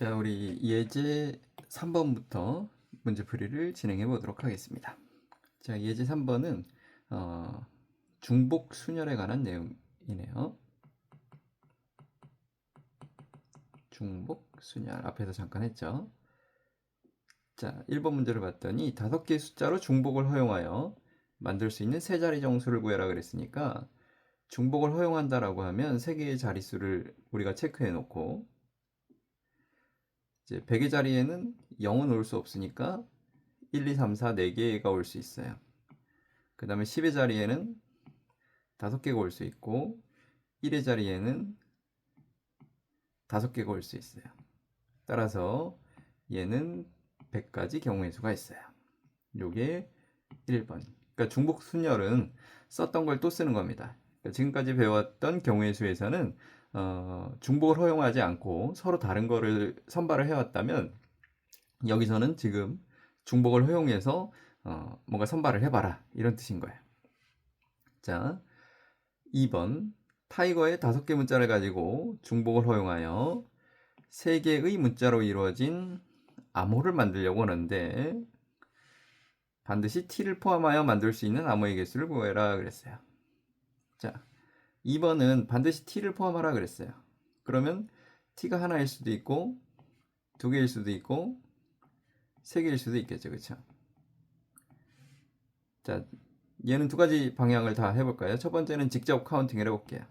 자, 우리 예제 3번부터 문제풀이를 진행해 보도록 하겠습니다. 자, 예제 3번은 중복 순열에 관한 내용이네요. 중복 순열 앞에서 잠깐 했죠. 자, 1번 문제를 봤더니 5개의 숫자로 중복을 허용하여 만들 수 있는 세 자리 정수를 구해라 그랬으니까 중복을 허용한다라고 하면 3개의 자릿수를 우리가 체크해 놓고 이제 100의 자리에는 0은 올 수 없으니까 1, 2, 3, 4, 4개가 올 수 있어요. 그 다음에 10의 자리에는 5개가 올 수 있고 1의 자리에는 5개가 올 수 있어요. 따라서 얘는 100가지 경우의 수가 있어요. 요게 1번. 그러니까 중복 순열은 썼던 걸 또 쓰는 겁니다. 그러니까 지금까지 배웠던 경우의 수에서는 중복을 허용하지 않고 서로 다른 거를 선발을 해왔다면 여기서는 지금 중복을 허용해서 뭔가 선발을 해봐라 이런 뜻인 거예요. 자, 2번 타이거의 5개 문자를 가지고 중복을 허용하여 3개의 문자로 이루어진 암호를 만들려고 하는데 반드시 t를 포함하여 만들 수 있는 암호의 개수를 구해라 그랬어요. 자, 2번은 반드시 t를 포함하라 그랬어요. 그러면 t가 하나일 수도 있고 2개일 수도 있고 3개일 수도 있겠죠. 그렇죠? 자, 얘는 2가지 방향을 다 해볼까요? 첫 번째는 직접 카운팅을 해볼게요.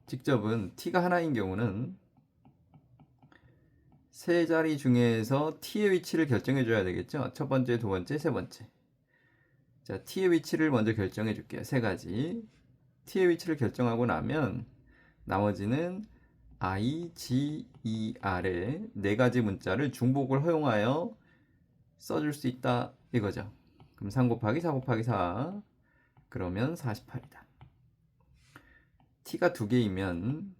직접은 t가 하나인 경우는 세 자리 중에서 t의 위치를 결정해 줘야 되겠죠. 첫 번째, 두 번째, 세 번째. 자, t의 위치를 먼저 결정해 줄게요. 3가지. t의 위치를 결정하고 나면 나머지는 I, G, E, R의 4가지 문자를 중복을 허용하여 써줄 수 있다 이거죠. 그럼 3 곱하기 4 곱하기 4 그러면 48이다. t가 2개이면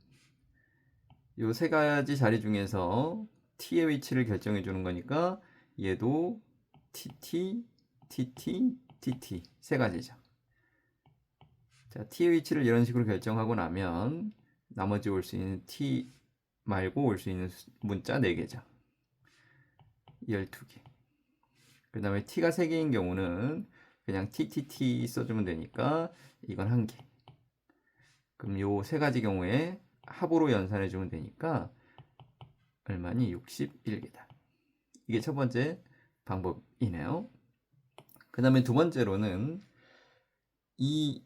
요 3가지 자리 중에서 t의 위치를 결정해 주는 거니까 얘도 tt, tt, tt 3가지죠. 자, t의 위치를 이런 식으로 결정하고 나면 나머지 올 수 있는 t 말고 올 수 있는 문자 4개죠. 12개. 그 다음에 t가 3개인 경우는 그냥 ttt 써주면 되니까 이건 1개. 그럼 요 3가지 경우에 합으로 연산해 주면 되니까 얼마니? 61개다. 이게 첫 번째 방법이네요. 그 다음에 두 번째로는 이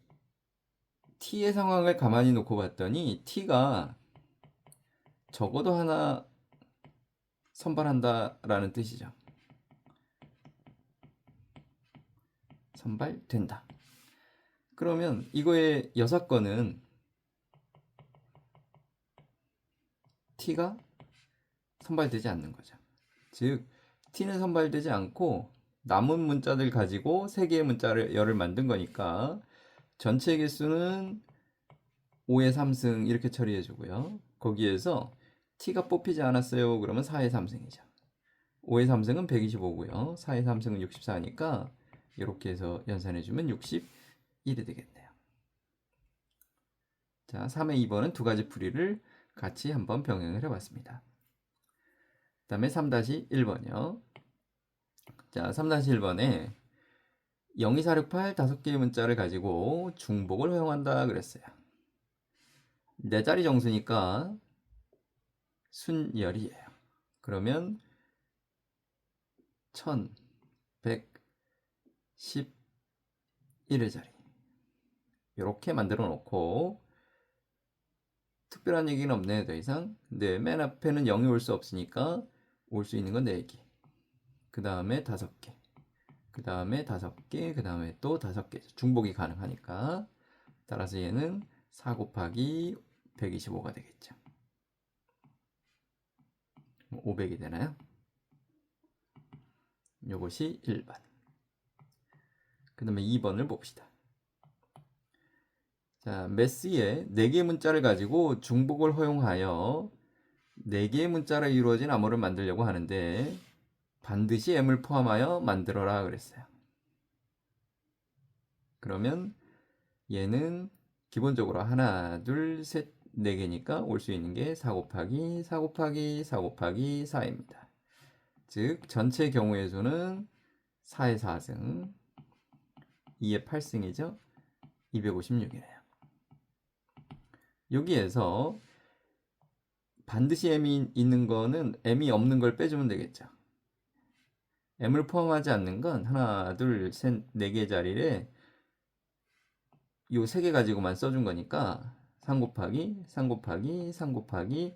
t의 상황을 가만히 놓고 봤더니 t가 적어도 하나 선발한다라는 뜻이죠. 선발된다. 그러면 이거의 여사건은 t가 선발되지 않는 거죠. 즉 t는 선발되지 않고 남은 문자들 가지고 3개의 문자를 열을 만든 거니까 전체 개수는 5의 3승 이렇게 처리해 주고요. 거기에서 t가 뽑히지 않았어요. 그러면 4의 3승이죠. 5의 3승은 125고요. 4의 3승은 64니까 이렇게 해서 연산해 주면 61이 되겠네요. 자, 3의 2번은 2가지 풀이를 같이 한번 병행을 해봤습니다. 그 다음에 3-1번이요. 자, 3-1번에 02468 5개의 문자를 가지고 중복을 허용한다 그랬어요. 4자리 정수니까 순열이에요. 그러면 1111의 자리 이렇게 만들어 놓고 특별한 얘기는 없네요. 더 이상. 근데 맨 앞에는 0이 올 수 없으니까 올 수 있는 건 4개. 그 다음에 5개. 그 다음에 5개. 그 다음에 또 5개. 중복이 가능하니까. 따라서 얘는 4 곱하기 125가 되겠죠. 500이 되나요? 요것이 1번. 그 다음에 2번을 봅시다. 자, 메시의 4개의 문자를 가지고 중복을 허용하여 4개의 문자로 이루어진 암호를 만들려고 하는데 반드시 m을 포함하여 만들어라 그랬어요. 그러면 얘는 기본적으로 하나, 둘, 셋, 4개니까 올 수 있는 게 4 곱하기 4 곱하기 4 곱하기 4입니다. 즉 전체 경우의 수는 4의 4승, 2의 8승이죠. 256이네요. 여기에서 반드시 m이 있는 거는 m이 없는 걸 빼주면 되겠죠. m을 포함하지 않는 건 하나, 둘, 셋, 4개 자리에 요 3개 가지고만 써준 거니까 3 곱하기 3 곱하기 3 곱하기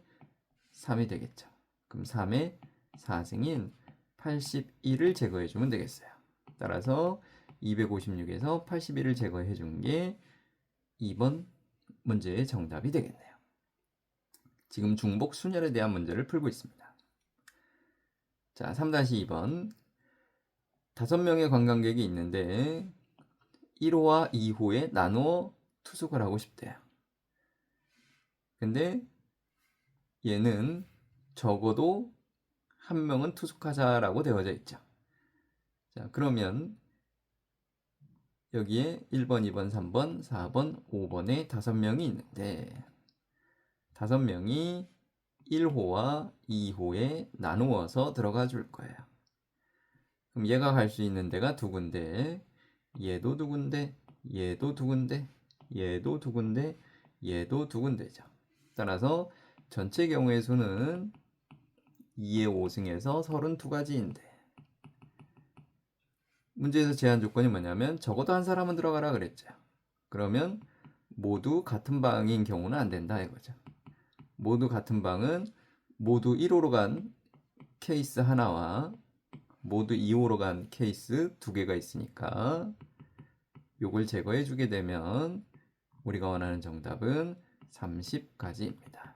3이 되겠죠. 그럼 3의 4승인 81을 제거해 주면 되겠어요. 따라서 256에서 81을 제거해 준 게 2번 문제의 정답이 되겠네요. 지금 중복 순열에 대한 문제를 풀고 있습니다. 자, 3-2번. 5명의 관광객이 있는데 1호와 2호에 나누어 투숙을 하고 싶대요. 근데 얘는 적어도 한 명은 투숙하자라고 되어져 있죠. 자, 그러면 여기에 1번, 2번, 3번, 4번, 5번에 5명이 있는데 5명이 1호와 2호에 나누어서 들어가 줄 거예요. 그럼 얘가 갈 수 있는 데가 두 군데, 얘도 두 군데, 얘도 두 군데, 얘도 두 군데, 얘도 두 군데죠. 따라서 전체 경우의 수는 2의 5승에서 32가지인데 문제에서 제한 조건이 뭐냐면 적어도 한 사람은 들어가라 그랬죠. 그러면 모두 같은 방인 경우는 안 된다 이거죠. 모두 같은 방은 모두 1호로 간 케이스 하나와 모두 2호로 간 케이스 2개가 있으니까 요걸 제거해 주게 되면 우리가 원하는 정답은 30가지입니다.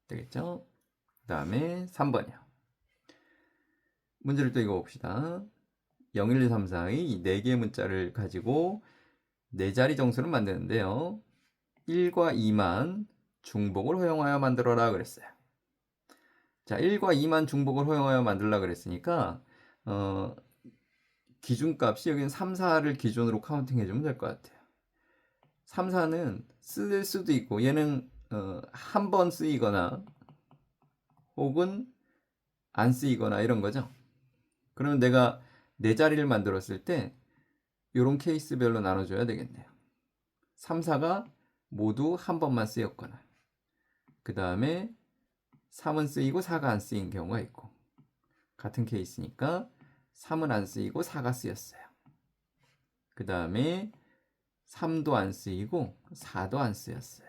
되겠죠? 그 다음에 3번이요. 문제를 또 읽어봅시다. 0, 1, 2, 3, 4의 4개의 문자를 가지고 4자리 정수를 만드는데요. 1과 2만 중복을 허용하여 만들어라 그랬어요. 자, 1과 2만 중복을 허용하여 만들라 그랬으니까 기준값이 여기는 3, 4를 기준으로 카운팅 해주면 될 것 같아요. 3, 4는 쓸 수도 있고 얘는 한 번 쓰이거나 혹은 안 쓰이거나 이런 거죠. 그러면 내가 4자리를 만들었을 때 이런 케이스별로 나눠줘야 되겠네요. 3, 4가 모두 한 번만 쓰였거나 그 다음에 3은 쓰이고 4가 안 쓰인 경우가 있고 같은 케이스니까 3은 안 쓰이고 4가 쓰였어요. 그 다음에 3도 안 쓰이고 4도 안 쓰였어요.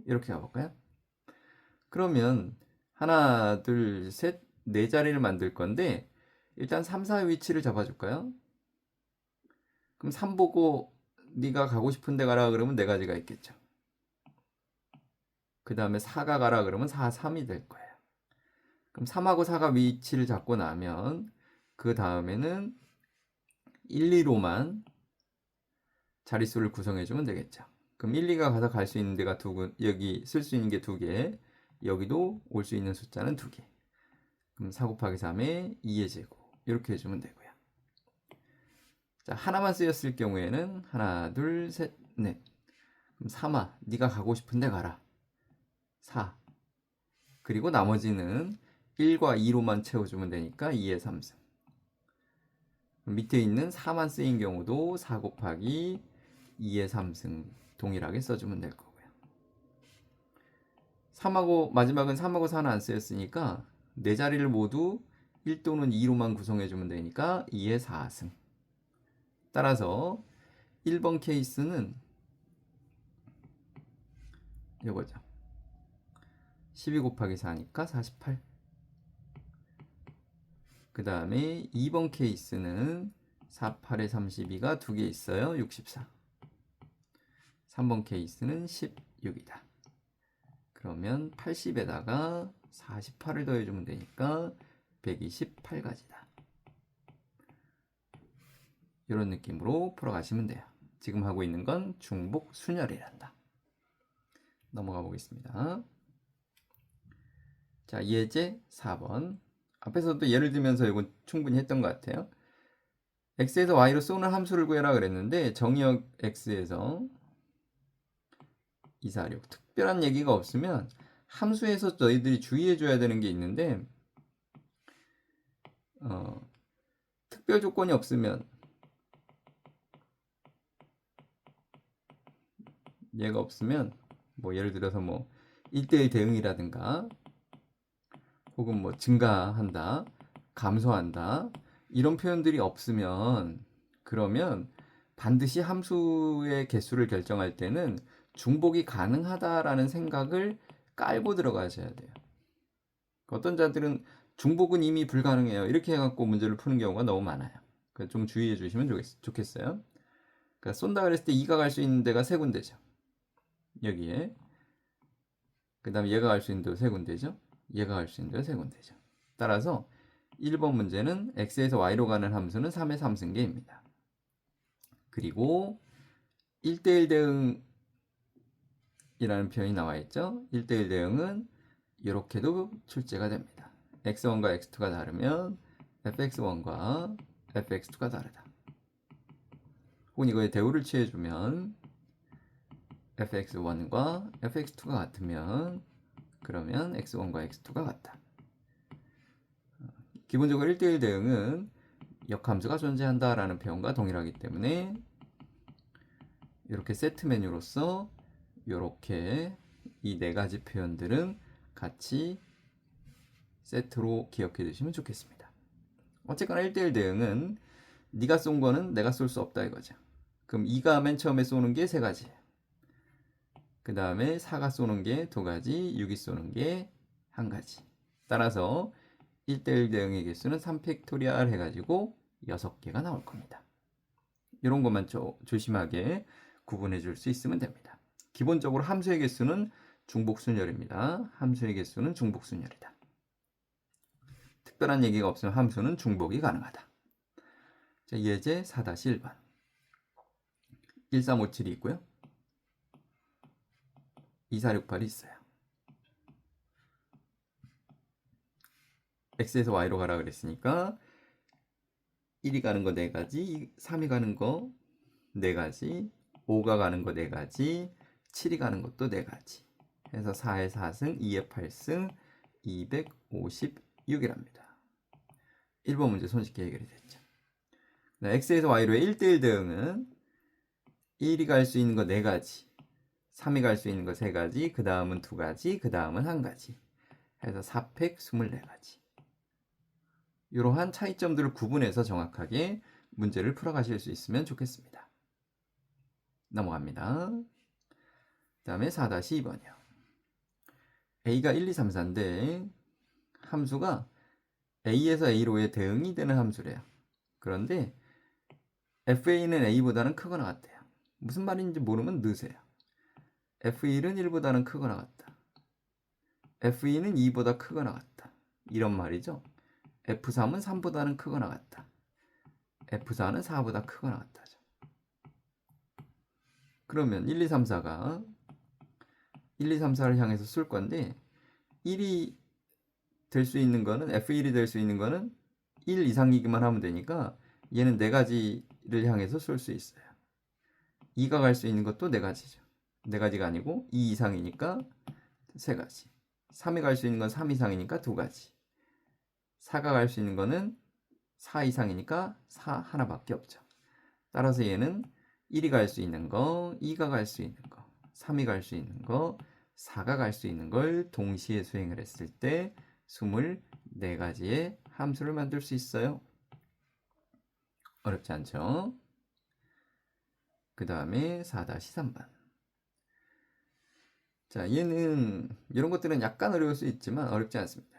이렇게 가볼까요? 그러면 하나, 둘, 셋, 4자리를 만들 건데 일단 3, 4의 위치를 잡아줄까요? 그럼 3 보고 네가 가고 싶은 데 가라 그러면 4가지가 있겠죠. 그 다음에 4가 가라 그러면 4, 3이 될 거예요. 그럼 3하고 4가 위치를 잡고 나면 그 다음에는 1, 2로만 자릿수를 구성해주면 되겠죠. 그럼 1, 2가 가서 갈 수 있는 데가 여기 쓸 수 있는 게 2개, 여기도 올 수 있는 숫자는 2개. 그럼 4 곱하기 3에 2의 제곱 이렇게 해주면 되고요. 자, 하나만 쓰였을 경우에는 하나, 둘, 셋, 넷. 그럼 3아, 네가 가고 싶은 데 가라. 4. 그리고 나머지는 1과 2로만 채워주면 되니까 2의 3승. 밑에 있는 4만 쓰인 경우도 4 곱하기 2의 3승 동일하게 써주면 될 거고요. 3하고 마지막은 3하고 4는 안 쓰였으니까 4자리를 모두 1 또는 2로만 구성해주면 되니까 2의 4승. 따라서 1번 케이스는 이거죠. 12 곱하기 4니까 48. 그 다음에 2번 케이스는 4, 8에 32가 2개 있어요. 64. 3번 케이스는 16이다. 그러면 80에다가 48을 더해주면 되니까 128가지다. 이런 느낌으로 풀어가시면 돼요. 지금 하고 있는 건 중복 순열이란다. 넘어가 보겠습니다. 자, 예제 4번. 앞에서도 예를 들면서 이건 충분히 했던 것 같아요. x에서 y로 쏘는 함수를 구해라 그랬는데 정의역 x에서 246. 특별한 얘기가 없으면 함수에서 너희들이 주의해 줘야 되는 게 있는데 특별 조건이 없으면 얘가 없으면 뭐 예를 들어서 뭐 1대1 대응이라든가 혹은 뭐 증가한다, 감소한다 이런 표현들이 없으면 그러면 반드시 함수의 개수를 결정할 때는 중복이 가능하다라는 생각을 깔고 들어가셔야 돼요. 어떤 자들은 중복은 이미 불가능해요. 이렇게 해갖고 문제를 푸는 경우가 너무 많아요. 좀 주의해 주시면 좋겠어요. 그러니까 쏜다 그랬을 때 2가 갈 수 있는 데가 세 군데죠. 여기에. 그 다음에 얘가 갈 수 있는 데가 세 군데죠. 얘가 갈 수 있는 데가 세 군데죠. 따라서 1번 문제는 x에서 y로 가는 함수는 3의 3승계입니다. 그리고 1대1 대응이라는 표현이 나와 있죠. 1대1 대응은 이렇게도 출제가 됩니다. x1과 x2가 다르면 fx1과 fx2가 다르다. 혹은 이거에 대우를 취해주면 fx1과 fx2가 같으면 그러면 x1과 x2가 같다. 기본적으로 1대1 대응은 역함수가 존재한다라는 표현과 동일하기 때문에 이렇게 세트 메뉴로서 이렇게 이 네 가지 표현들은 같이 세트로 기억해 두시면 좋겠습니다. 어쨌거나 1대1 대응은 네가 쏜 거는 내가 쏠 수 없다 이거죠. 그럼 2가 맨 처음에 쏘는 게 세 가지예요. 그 다음에 4가 쏘는 게 두 가지, 6이 쏘는 게 한 가지. 따라서 1대1 대응의 개수는 3팩토리얼 해가지고 6개가 나올 겁니다. 이런 것만 조심하게 구분해 줄 수 있으면 됩니다. 기본적으로 함수의 개수는 중복순열입니다. 함수의 개수는 중복순열이다. 특별한 얘기가 없으면 함수는 중복이 가능하다. 자, 예제 4-1번 1357이 있고요. 2468이 있어요. x에서 y로 가라 그랬으니까 1이 가는 거 4가지, 3이 가는 거 4가지, 5가 가는 거 4가지, 7이 가는 것도 4가지. 해서 4의 4승, 2의 8승, 256이랍니다. 1번 문제 손쉽게 해결이 됐죠. x에서 y로의 1대1 대응은 1이 갈 수 있는 거 4가지, 3이 갈 수 있는 거 3가지, 그 다음은 2가지, 그 다음은 1가지. 해서 4팩 24가지. 이러한 차이점들을 구분해서 정확하게 문제를 풀어가실 수 있으면 좋겠습니다. 넘어갑니다. 그 다음에 4-2번이요. a가 1, 2, 3, 4인데 함수가 a에서 a로의 대응이 되는 함수래요. 그런데 fa는 a보다는 크거나 같아요. 무슨 말인지 모르면 넣으세요. f1은 1보다는 크거나 같다. f2는 2보다 크거나 같다. 이런 말이죠. f3은 3보다는 크거나 같다. f4는 4보다 크거나 같다죠. 그러면 1, 2, 3, 4가 1, 2, 3, 4를 향해서 쏠 건데 1이 될 수 있는 거는 f1이 될 수 있는 거는 1 이상이기만 하면 되니까 얘는 4가지를 향해서 쏠 수 있어요. 2가 갈 수 있는 것도 4가지죠. 4가지가 아니고 2 이상이니까 3가지. 3이 갈 수 있는 건 3 이상이니까 2가지. 4가 갈 수 있는 거는 4 이상이니까 4 하나밖에 없죠. 따라서 얘는 1이 갈 수 있는 거, 2가 갈 수 있는 거, 3이 갈 수 있는 거, 4가 갈 수 있는 걸 동시에 수행을 했을 때 24가지의 함수를 만들 수 있어요. 어렵지 않죠? 그 다음에 4-3번. 자, 얘는 이런 것들은 약간 어려울 수 있지만 어렵지 않습니다.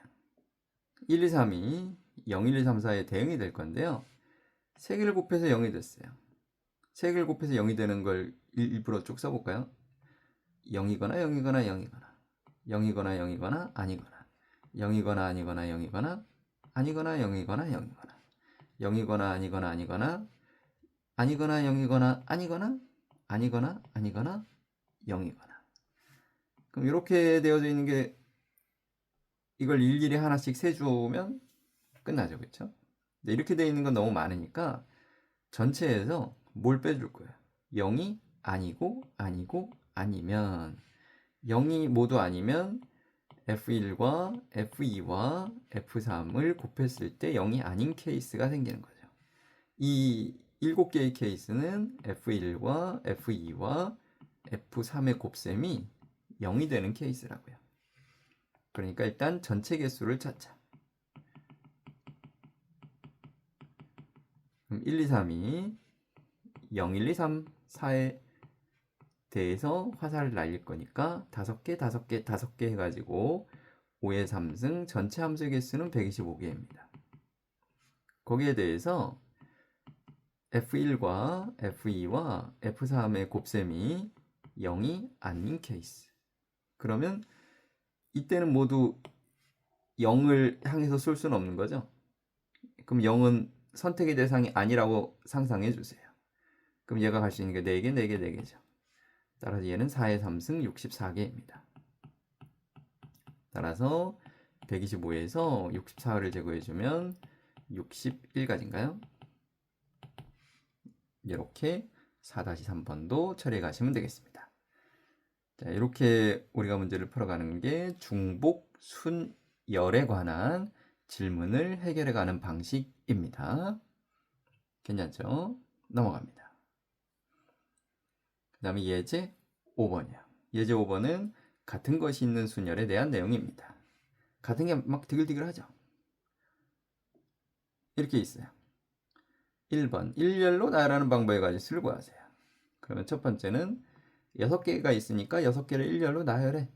1, 2, 3이 0, 1, 2, 3, 4의 대응이 될 건데요. 3개를 곱해서 0이 됐어요. 3개를 곱해서 0이 되는 걸 일부러 쭉 써볼까요? 0이거나 0이거나 0이거나 0이거나 0이거나 아니거나 0이거나 아니거나 0이거나 아니거나 0이거나 0이거나 0이거나 아니거나 아니거나 아니거나 0이거나 아니거나 아니거나 아니거나 0이거나. 그럼 이렇게 되어져 있는 게 이걸 일일이 하나씩 세주면 끝나죠. 그렇죠? 근데 이렇게 되어 있는 건 너무 많으니까 전체에서 뭘 빼줄 거예요? 0이 아니고 아니고 아니면 0이 모두 아니면 F1과 F2와 F3을 곱했을 때 0이 아닌 케이스가 생기는 거죠. 이 7개의 케이스는 F1과 F2와 F3의 곱셈이 0이 되는 케이스라고요. 그러니까 일단 전체 개수를 찾자. 그럼 1, 2, 3이 0, 1, 2, 3, 4에 대해서 화살을 날릴 거니까 5개, 5개, 5개 해가지고 5의 3승 전체 함수의 개수는 125개입니다. 거기에 대해서 F1과 F2와 F3의 곱셈이 0이 아닌 케이스. 그러면 이때는 모두 0을 향해서 쏠 수는 없는 거죠. 그럼 0은 선택의 대상이 아니라고 상상해 주세요. 그럼 얘가 갈 수 있는 게 4개, 4개, 4개죠. 따라서 얘는 4의 3승 64개입니다. 따라서 125에서 64를 제거해주면 61가지인가요? 이렇게 4-3번도 처리해 가시면 되겠습니다. 자, 이렇게 우리가 문제를 풀어가는 게 중복 순열에 관한 질문을 해결해 가는 방식입니다. 괜찮죠? 넘어갑니다. 그 다음에 예제 5번이요. 예제 5번은 같은 것이 있는 순열에 대한 내용입니다. 같은 게 막 디글디글하죠? 이렇게 있어요. 1번 일렬로 나열하는 방법에 관해 수를 구하세요. 그러면 첫 번째는 6개가 있으니까 6개를 일렬로 나열해.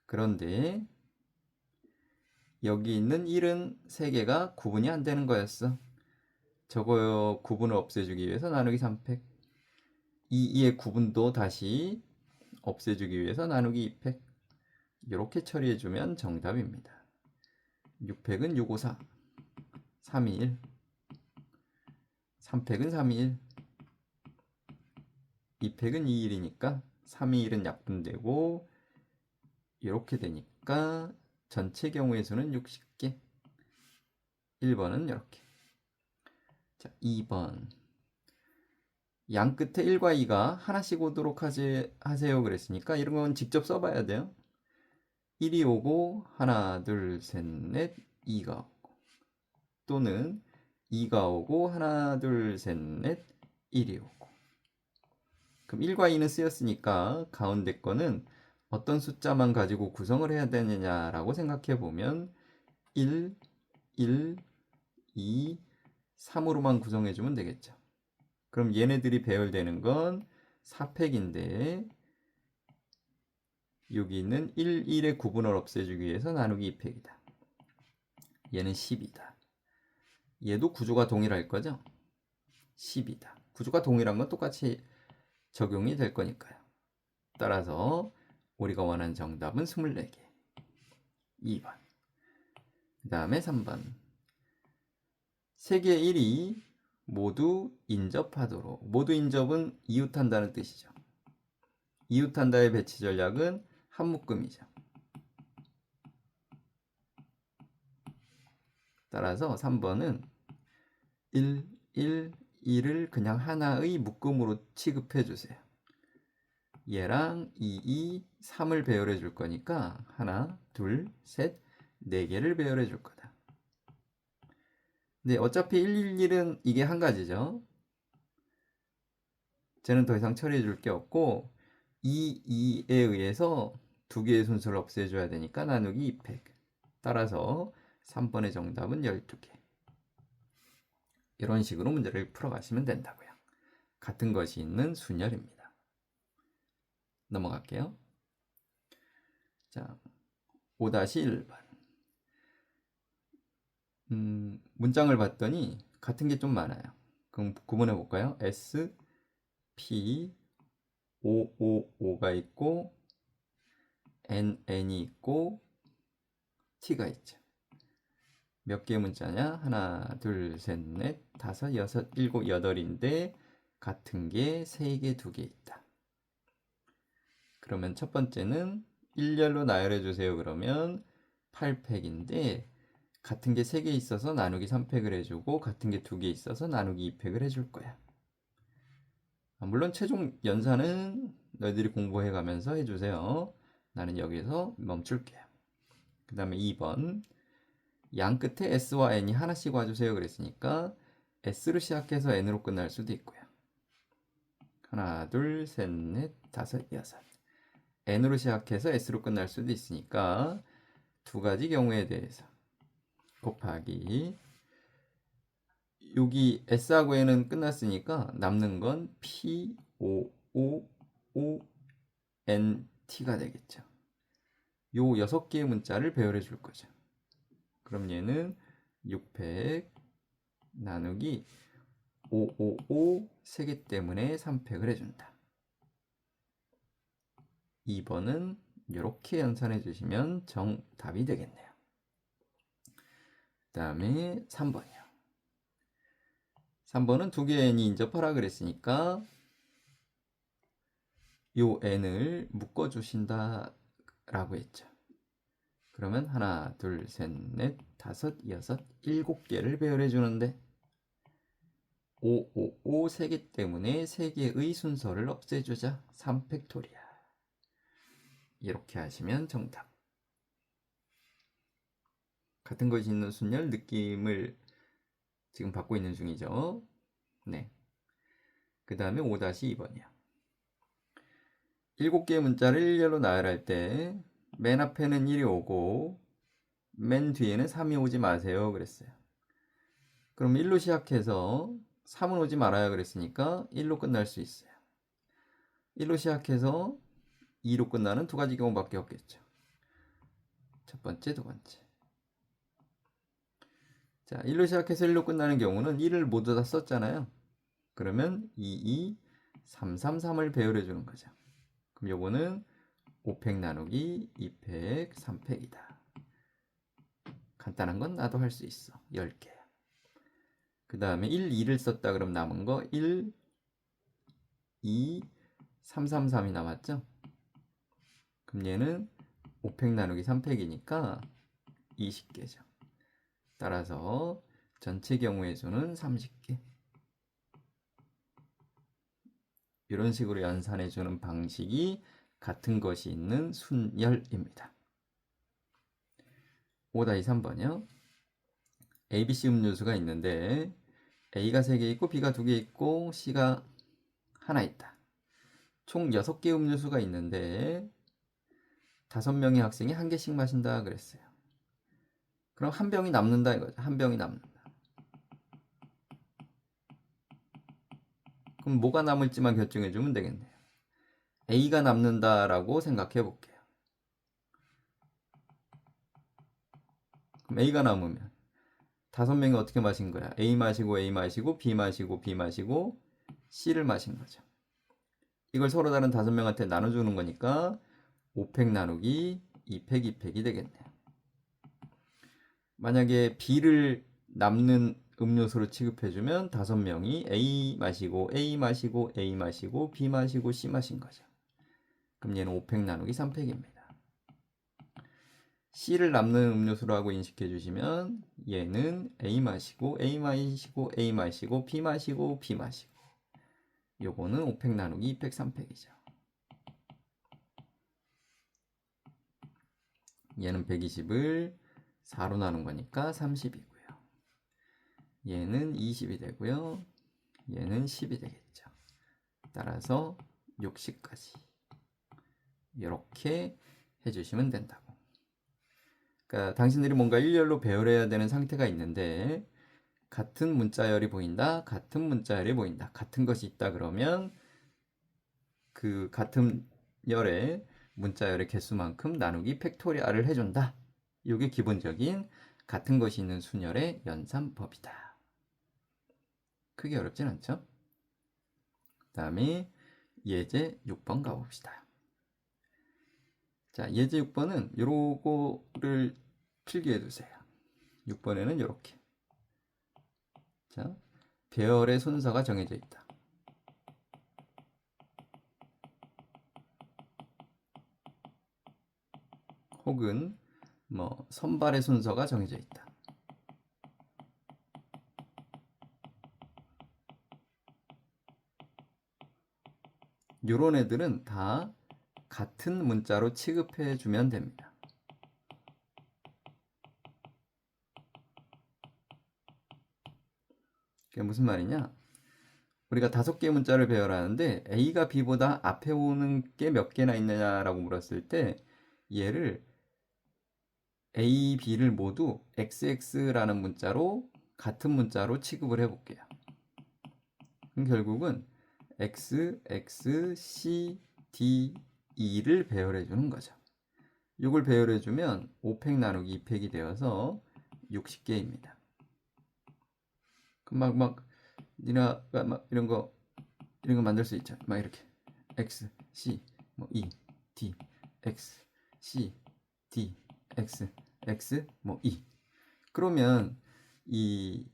그런데 여기 있는 73개가 구분이 안 되는 거였어. 저거 구분을 없애주기 위해서 나누기 3팩. 이 2의 구분도 다시 없애주기 위해서 나누기 2팩. 이렇게 처리해주면 정답입니다. 6팩은 654, 321, 3팩은 321, 2팩은 221이니까 321은 약분되고 이렇게 되니까 전체 경우의 수는 60개. 1번은 이렇게. 자, 2번. 양 끝에 1과 2가 하나씩 오도록 하세요 그랬으니까 이런 건 직접 써봐야 돼요. 1이 오고 하나, 둘, 셋, 넷, 2가 오고 또는 2가 오고 하나, 둘, 셋, 넷, 1이 오고. 그럼 1과 2는 쓰였으니까 가운데 거는 어떤 숫자만 가지고 구성을 해야 되느냐라고 생각해 보면 1, 1, 2, 3으로만 구성해 주면 되겠죠. 그럼 얘네들이 배열되는 건 4팩인데 여기 있는 1, 1의 구분을 없애주기 위해서 나누기 2팩이다. 얘는 10이다. 얘도 구조가 동일할 거죠? 10이다. 구조가 동일한 건 똑같이 적용이 될 거니까요. 따라서 우리가 원하는 정답은 24개. 2번. 그 다음에 3번. 세개의 1이 모두 인접하도록. 모두 인접은 이웃한다는 뜻이죠. 이웃한다의 배치 전략은 한 묶음이죠. 따라서 3번은 1, 1, 2를 그냥 하나의 묶음으로 취급해 주세요. 얘랑 2, 2, 3을 배열해 줄 거니까 하나, 둘, 셋, 4개를 배열해 줄 거다. 근데 어차피 1, 1, 1은 이게 한 가지죠. 쟤는 더 이상 처리해 줄 게 없고 2, 2에 의해서 2개의 순서를 없애줘야 되니까 나누기 2팩. 따라서 3번의 정답은 12개. 이런 식으로 문제를 풀어가시면 된다고요. 같은 것이 있는 순열입니다. 넘어갈게요. 자, 5-1번. 문장을 봤더니 같은 게 좀 많아요. 그럼 구분해 볼까요? S, P, O, O, O가 있고 N, N이 있고 T가 있죠. 몇 개의 문자냐? 하나, 둘, 셋, 넷, 다섯, 여섯, 일곱, 여덟인데 같은 게 3개, 2개 있다. 그러면 첫 번째는 일렬로 나열해 주세요. 그러면 8팩인데 같은 게 3개 있어서 나누기 3팩을 해주고 같은 게 2개 있어서 나누기 2팩을 해줄 거야. 물론 최종 연산은 너희들이 공부해 가면서 해주세요. 나는 여기서 멈출게요. 그 다음에 2번. 양 끝에 S와 N이 하나씩 와주세요 그랬으니까 S로 시작해서 N으로 끝날 수도 있고요. 하나, 둘, 셋, 넷, 다섯, 여섯. N으로 시작해서 S로 끝날 수도 있으니까 두 가지 경우에 대해서 곱하기 여기 S하고 N은 끝났으니까 남는 건 P, O, O, O, N, T가 되겠죠. 요 6개의 문자를 배열해 줄 거죠. 그럼 얘는 600 나누기 555 3개 때문에 3팩을 해준다. 2번은 이렇게 연산해 주시면 정답이 되겠네요. 그 다음에 3번이요. 3번은 두 개의 n이 인접하라 그랬으니까 요 n을 묶어 주신다 라고 했죠. 그러면 하나, 둘, 셋, 넷, 다섯, 여섯, 7개를 배열해 주는데 555 3개 때문에 3개의 순서를 없애주자. 3팩토리아. 이렇게 하시면 정답. 같은 것이 있는 순열 느낌을 지금 받고 있는 중이죠. 네. 그 다음에 5-2번이요. 7개의 문자를 일렬로 나열할 때 맨 앞에는 1이 오고 맨 뒤에는 3이 오지 마세요 그랬어요. 그럼 1로 시작해서 3은 오지 말아야 그랬으니까 1로 끝날 수 있어요. 1로 시작해서 2로 끝나는 두 가지 경우밖에 없겠죠. 첫 번째, 두 번째. 자, 1로 시작해서 1로 끝나는 경우는 1을 모두 다 썼잖아요. 그러면 2, 2, 3, 3, 3을 배열해 주는 거죠. 그럼 요거는 5팩 나누기 2팩, 3팩이다. 간단한 건 나도 할 수 있어. 10개. 그 다음에 1, 2를 썼다 그럼 남은 거 1, 2, 3, 3, 3이 남았죠? 그럼 얘는 5팩 나누기 3팩이니까 20개죠. 따라서 전체 경우의 수는 30개. 이런 식으로 연산해 주는 방식이 같은 것이 있는 순열입니다. 5-3번이요. A, B, C 음료수가 있는데 A가 3개 있고 B가 2개 있고 C가 하나 있다. 총 6개 음료수가 있는데 5명의 학생이 한 개씩 마신다 그랬어요. 그럼 한 병이 남는다 이거죠. 한 병이 남는다. 그럼 뭐가 남을지만 결정해 주면 되겠네요. A가 남는다라고 생각해 볼게요. 그럼 A가 남으면 5명이 어떻게 마신 거야? A 마시고 A 마시고 B 마시고 B 마시고 C를 마신 거죠. 이걸 서로 다른 5명한테 나눠주는 거니까 5팩 나누기 2팩 2팩이 되겠네요. 만약에 B를 남는 음료수로 취급해주면 5명이 A 마시고 A 마시고 A 마시고 B 마시고 C 마신 거죠. 그럼 얘는 5팩 나누기 3팩입니다. C를 남는 음료수로 하고 인식해 주시면 얘는 A 마시고 A 마시고 A 마시고 B 마시고 B 마시고 요거는 5팩 나누기 2팩 3팩이죠. 얘는 120을 4로 나눈 거니까 30이고요. 얘는 20이 되고요. 얘는 10이 되겠죠. 따라서 60까지 이렇게 해주시면 된다고. 그러니까 당신들이 뭔가 일렬로 배열해야 되는 상태가 있는데 같은 문자열이 보인다, 같은 문자열이 보인다, 같은 것이 있다 그러면 그 같은 열의 문자열의 개수만큼 나누기 팩토리알을 해준다. 이게 기본적인 같은 것이 있는 순열의 연산법이다. 크게 어렵진 않죠? 그 다음에 예제 6번 가봅시다. 자, 예제 6번은 요거를 필기해 두세요. 6번에는 이렇게. 자, 배열의 순서가 정해져 있다. 혹은 뭐 선발의 순서가 정해져 있다. 요런 애들은 다 같은 문자로 취급해 주면 됩니다. 그게 무슨 말이냐? 우리가 5개의 문자를 배열하는데 A가 B보다 앞에 오는 게 몇 개나 있느냐라고 물었을 때 얘를 A, B를 모두 XX라는 문자로 같은 문자로 취급을 해볼게요. 그럼 결국은 X, X, C, D, E를 배열해 주는 거죠. 이걸 배열해 주면 5팩 나누기 2팩이 되어서 60개입니다. 그럼 니나가 막 이런 거 만들 수 있죠. 막 이렇게 X, C, 뭐 E, D, X, C, D, X, X, 뭐 E. 그러면 이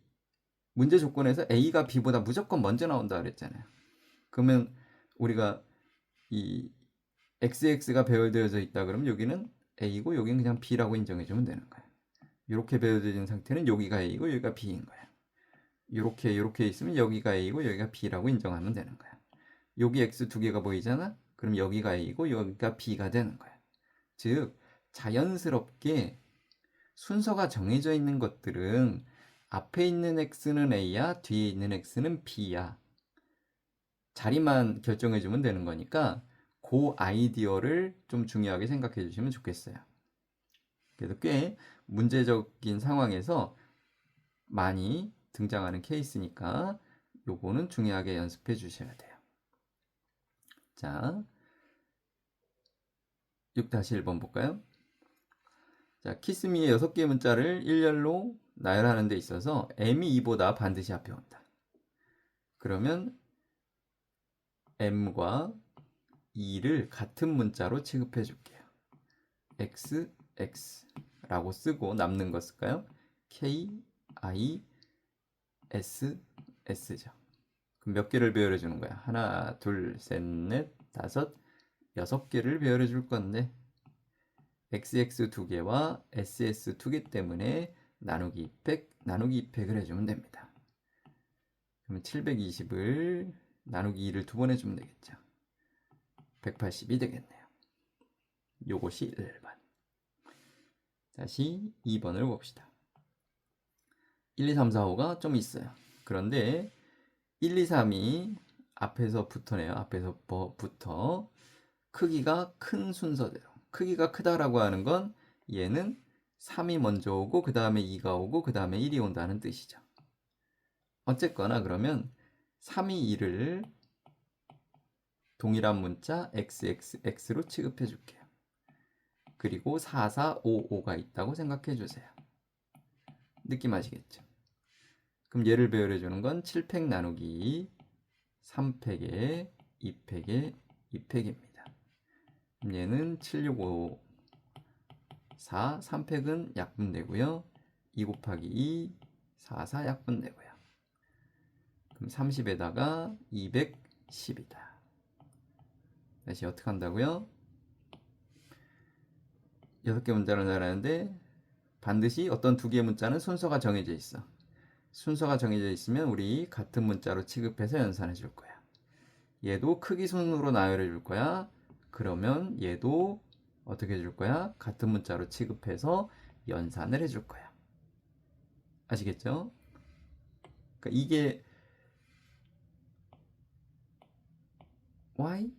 문제 조건에서 A가 B보다 무조건 먼저 나온다 그랬잖아요. 그러면 우리가 이 XX가 배열되어져 있다 그러면 여기는 A고 여기는 그냥 B라고 인정해 주면 되는 거예요. 이렇게 배열되어 상태는 여기가 A고 여기가 B인 거예요. 이렇게 있으면 여기가 A고 여기가 B라고 인정하면 되는 거예요. 여기 X 두 개가 보이잖아? 그럼 여기가 A고 여기가 B가 되는 거예요. 즉 자연스럽게 순서가 정해져 있는 것들은 앞에 있는 X는 A야, 뒤에 있는 X는 B야. 자리만 결정해 주면 되는 거니까 그 아이디어를 좀 중요하게 생각해 주시면 좋겠어요. 그래서 꽤 문제적인 상황에서 많이 등장하는 케이스니까 요거는 중요하게 연습해 주셔야 돼요. 자, 6-1번 볼까요? 자, 키스미의 6개의 문자를 일렬로 나열하는 데 있어서 M이 2보다 반드시 앞에 온다. 그러면 M과 2를 같은 문자로 취급해 줄게요. X, X라고 쓰고 남는 거 쓸까요? K, I, S, S죠. 그럼 몇 개를 배열해 주는 거야? 하나, 둘, 셋, 넷, 다섯, 6개를 배열해 줄 건데 XX 2개와 SS 2개 때문에 나누기 2팩, 나누기 2팩을 해주면 됩니다. 그러면 720을 나누기 2를 2번 해주면 되겠죠. 180이 되겠네요. 요것이 1번. 다시 2번을 봅시다. 1, 2, 3, 4, 5가 좀 있어요. 그런데 1, 2, 3이 앞에서부터네요. 앞에서부터 크기가 큰 순서대로. 크기가 크다라고 하는 건 얘는 3이 먼저 오고 그 다음에 2가 오고 그 다음에 1이 온다는 뜻이죠. 어쨌거나 그러면 3이 2를 동일한 문자 XXX로 취급해 줄게요. 그리고 4, 4, 5, 5가 있다고 생각해 주세요. 느낌 아시겠죠? 그럼 얘를 배열해 주는 건 7팩 나누기 3팩에 2팩에 2팩입니다. 그럼 얘는 7, 6, 5, 4, 3팩은 약분되고요. 2 곱하기 2, 4, 4 약분되고요. 그럼 30에다가 210이다. 다시 어떻게 한다고요? 6개 문자를 나열하는데 반드시 어떤 2개의 문자는 순서가 정해져 있어. 순서가 정해져 있으면 우리 같은 문자로 취급해서 연산해 줄 거야. 얘도 크기 순으로 나열해 줄 거야. 그러면 얘도 어떻게 해줄 거야? 같은 문자로 취급해서 연산을 해줄 거야. 아시겠죠? 그러니까 이게 why?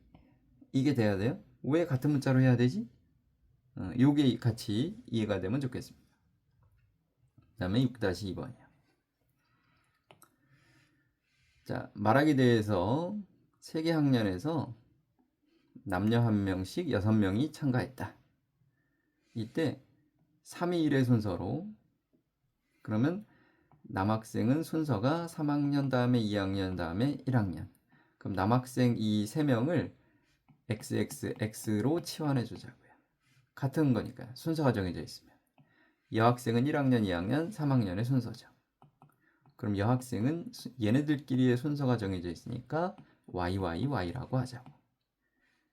이게 돼야 돼요? 왜 같은 문자로 해야 되지? 요게 같이 이해가 되면 좋겠습니다. 그 다음에 6-2번이요. 자, 말하기 대해서 세계 학년에서 남녀 1명씩 6명이 참가했다. 이때 3위 1의 순서로 그러면 남학생은 순서가 3학년 다음에 2학년 다음에 1학년. 그럼 남학생 이 3명을 XXX로 치환해 주자고요. 같은 거니까 순서가 정해져 있으면. 여학생은 1학년, 2학년, 3학년의 순서죠. 그럼 여학생은 얘네들끼리의 순서가 정해져 있으니까 YYY라고 하자고.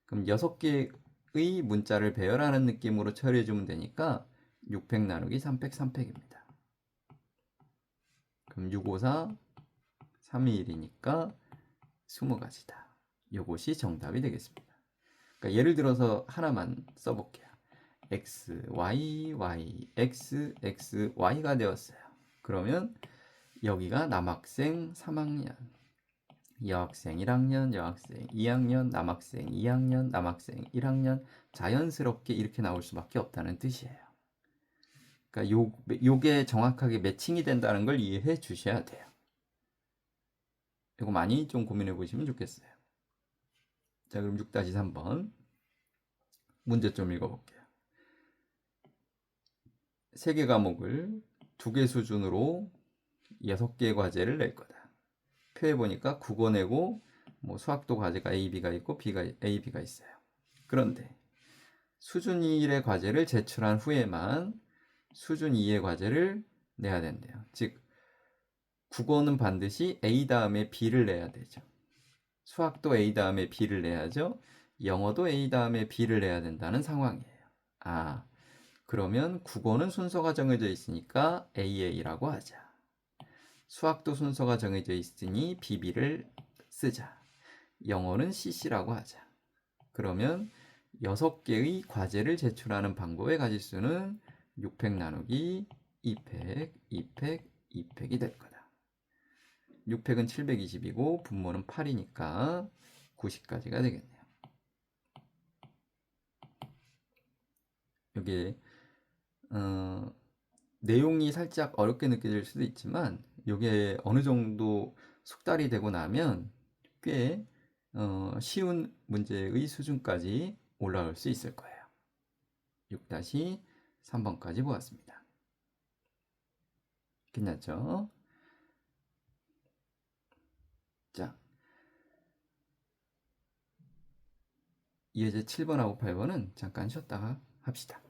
그럼 6개의 문자를 배열하는 느낌으로 처리해주면 되니까 6팩 나누기 3팩 3팩입니다. 그럼 654, 321이니까 20가지다. 요것이 정답이 되겠습니다. 그러니까 예를 들어서 하나만 써볼게요. x, y, y, x, x, y가 되었어요. 그러면 여기가 남학생 3학년, 여학생 1학년, 여학생 2학년, 남학생 2학년, 남학생 1학년 자연스럽게 이렇게 나올 수밖에 없다는 뜻이에요. 그러니까 요게 정확하게 매칭이 된다는 걸 이해해 주셔야 돼요. 이거 많이 좀 고민해 보시면 좋겠어요. 자, 그럼 6-3번 문제 좀 읽어볼게요. 3개 과목을 2개 수준으로 6개의 과제를 낼 거다. 표에 보니까 국어 내고 뭐 수학도 과제가 A, B가 있고 A, B가 있어요. 그런데 수준 1의 과제를 제출한 후에만 수준 2의 과제를 내야 된대요. 즉 국어는 반드시 A 다음에 B를 내야 되죠. 수학도 A 다음에 B를 내야죠. 영어도 A 다음에 B를 내야 된다는 상황이에요. 아, 그러면 국어는 순서가 정해져 있으니까 AA라고 하자. 수학도 순서가 정해져 있으니 BB를 쓰자. 영어는 CC라고 하자. 그러면 6개의 과제를 제출하는 방법의 가지수는 600 나누기 2팩, 2팩, 2팩이 될 거다. 6팩은 720이고 분모는 8이니까 90까지가 되겠네요. 여기 내용이 살짝 어렵게 느껴질 수도 있지만 이게 어느 정도 숙달이 되고 나면 꽤 쉬운 문제의 수준까지 올라올 수 있을 거예요. 6-3번까지 보았습니다. 괜찮죠? 자, 이제 7번하고 8번은 잠깐 쉬었다가 합시다.